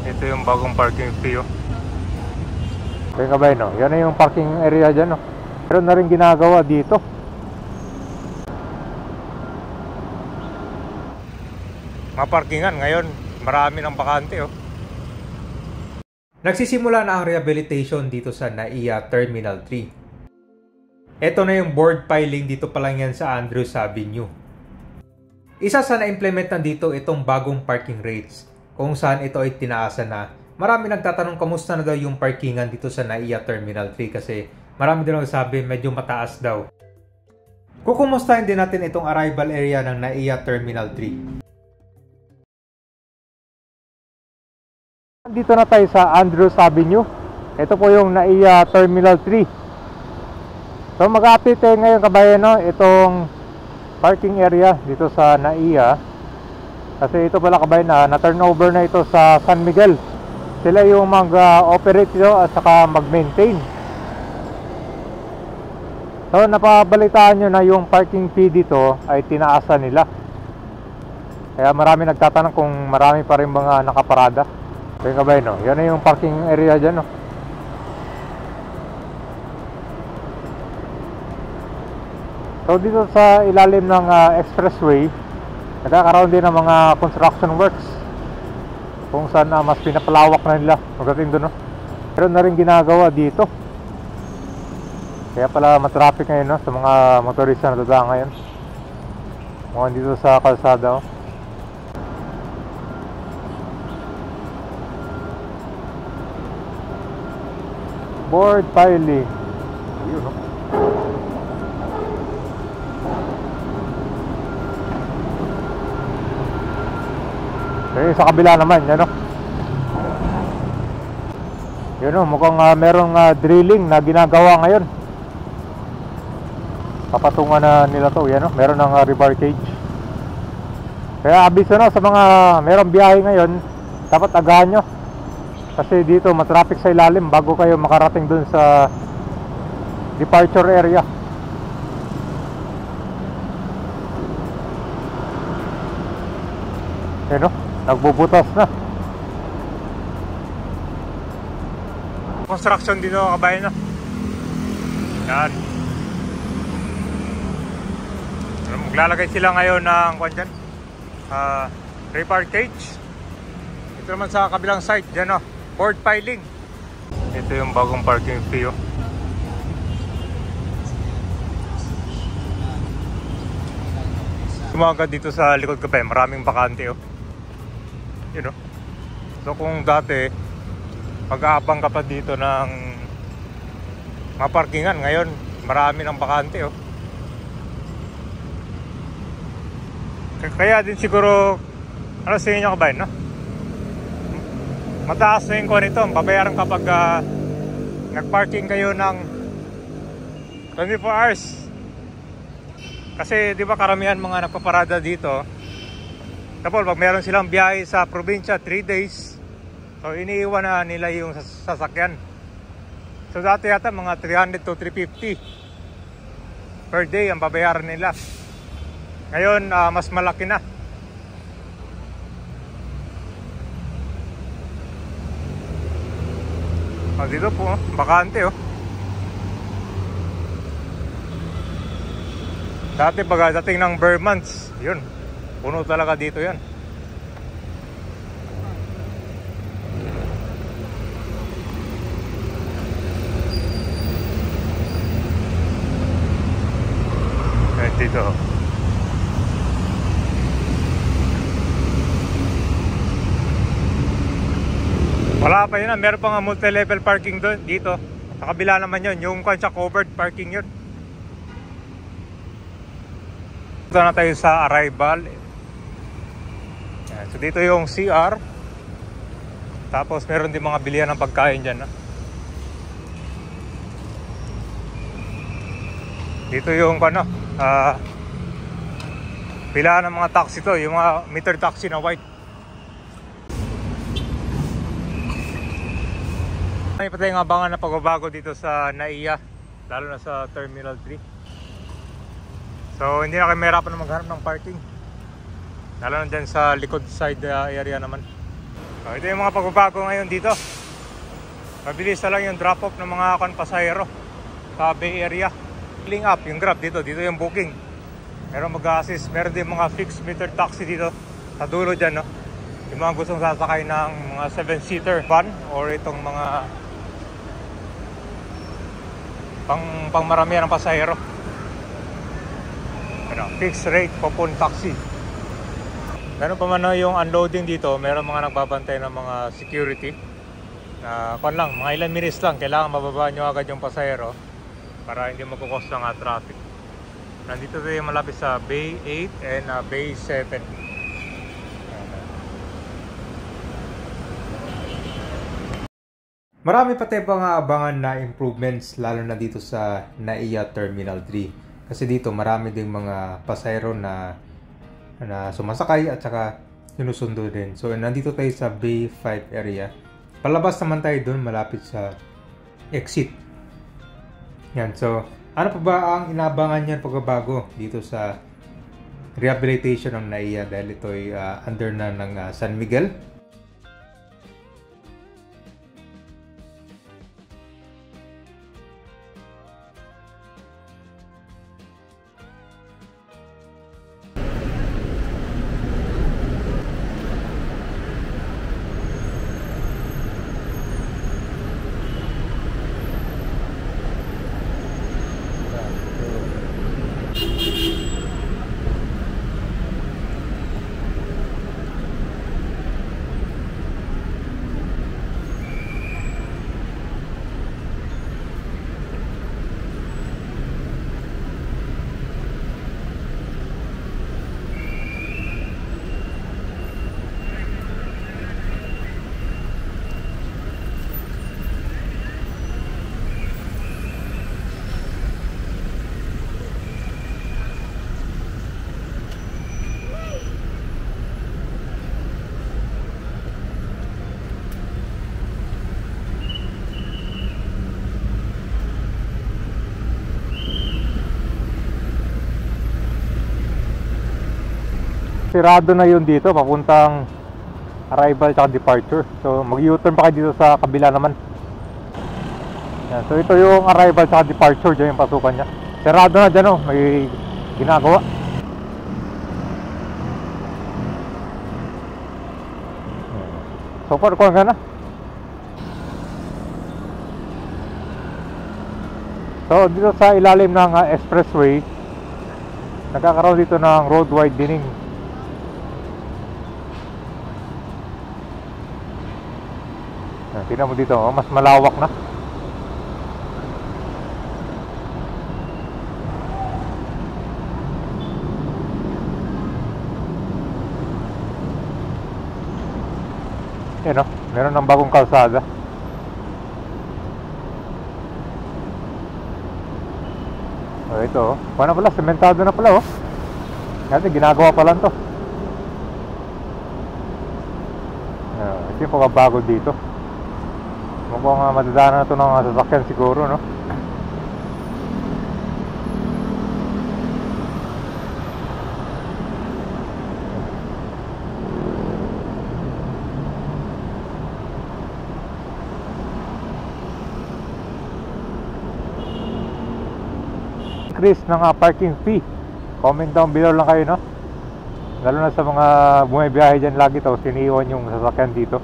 Ito yung bagong parking fee, oh. Kaya kabay, no? Yan na yung parking area dyan, no? Meron na rin ginagawa dito. Mga parkingan ngayon, marami ng bakante, oh. Nagsisimula na ang rehabilitation dito sa NAIA Terminal 3. Ito na yung board piling dito pa lang yan sa Andrews Avenue. Isa sa na-implement dito itong bagong parking rates, kung saan ito ay tinaasan na. Marami nagtatanong kamusta na daw yung parkingan dito sa NAIA Terminal 3 kasi marami din nagsabi medyo mataas daw. Kukumustahin din natin itong arrival area ng NAIA Terminal 3. Dito na tayo sa Andrews Avenue. Ito po yung NAIA Terminal 3. So mag-update tayo ngayon kabayan, no? Itong parking area dito sa NAIA. Kasi ito pala kabayan na turnover na ito sa San Miguel. Sila yung mag-operate ito at saka mag-maintain. So napabalitaan nyo na yung parking fee dito ay tinaasan nila. Kaya marami nagtatanong kung marami pa rin mga nakaparada. Kaya kabay, no? Yan na yung parking area dyan, no? So dito sa ilalim ng expressway, nagkakaroon din ng mga construction works kung saan mas pinapalawak na nila pagdating doon, no? Meron na rin ginagawa dito. Kaya pala matraffic ngayon, no? Sa mga motorista na dadaan ngayon. Mga dito sa kalsada, oh. Board piling. Ayun, no? Okay, sa kabila naman, yan, no? Yun, no? Mukhang merong drilling na ginagawa ngayon. Papatungan na nila to, yan, no? Meron ng rebar cage. Kaya abiso na sa mga merong biyahe ngayon, dapat agahan nyo. Kasi dito matraffic sa ilalim bago kayo makarating dun sa departure area. Yan, no? Nagbubutas na. Construction dito kabayan, no? Yan. Maglalagay sila ngayon ng rebar cage. Ito naman sa kabilang site dyan, no? Board piling. Ito yung bagong parking fee, oh. Sumaga dito sa likod ko pa, maraming bakante, oh. Yun, oh. So kung dati mag-aabang ka pa dito ng mga parkingan, ngayon marami ng bakante, oh. Kaya din siguro ano sa inyo kabayan, no? Mataas na yung kuha nito. Babayaran kapag nag-parking kayo ng 24 hours. Kasi di ba karamihan mga nagpaparada dito. Tapos pag meron silang biyahe sa probinsya 3 days, so iniiwan na nila yung sasakyan. So dati yata mga 300 to 350 per day ang babayaran nila. Ngayon mas malaki na. Dito po, bakante, oh. Dati pagdating ng bare months, yun, puno talaga dito yan. Dito. Wala pa yun, meron pa nga multi-level parking doon, dito. Sa kabila naman yun, yung kanya covered parking yun. Dito na tayo sa arrival. Yan. So dito yung CR. Tapos meron din mga bilihan ng pagkain dyan, ha? Dito yung pila ng mga taxi to, yung mga meter taxi na white. May patayong abangan na pagbabago dito sa NAIA, lalo na sa Terminal 3. So hindi na kayo mahirapan na maghanap ng parking, lalo na dyan sa likod side area naman. So, ito yung mga pagbabago ngayon dito. Mabilis na lang yung drop-off ng mga pasahero sa Bay Area. Filling up yung Grab dito yung booking. Meron mag-assist, meron din mga fixed meter taxi dito sa dulo dyan, no? Yung mga gustong sasakay ng mga 7-seater van or itong mga pang maramihan ng pasahero. Ano, fixed rate popon taxi. Meron pa man yung unloading dito, meron mga nagbabantay ng mga security na lang, mga ilang minutes lang, kailangan mababa nyo agad yung pasahero para hindi magkukos ng traffic. Nandito tayo malapit sa Bay 8 and Bay 7. Marami pa tayo pang aabangan na improvements lalo na dito sa NAIA Terminal 3. Kasi dito marami ding mga pasahero na sumasakay at saka sinusundo din. So nandito tayo sa Bay 5 area. Palabas naman tayo doon malapit sa exit. Yan, so ano pa ba ang inaabangan niyan pagbabago dito sa rehabilitation ng NAIA dahil ito ay under na ng San Miguel? Sirado na yun dito papuntang arrival at departure. So mag U-turn pa kayo dito sa kabila naman. Yan. So ito yung arrival at departure, dyan yung pasukan nya. Sirado na dyan, oh. May ginagawa. So far kuha nga na. So dito sa ilalim ng expressway, nagkakaroon dito ng road widening. Tingnan mo dito, oh, mas malawak na. Yan, oh, meron ng bagong kalsada. Oh, ito, oh. Paano pala, sementado na pala, oh. Kasi ginagawa pa lang to. Ito yung pagbabago dito. Mukhang madadaanan na ito ng sasakyan siguro, no? Increase ng parking fee. Comment down below lang kayo, no? Lalo na sa mga bumibiyahe dyan lagi to, siniiwan yung sasakyan dito.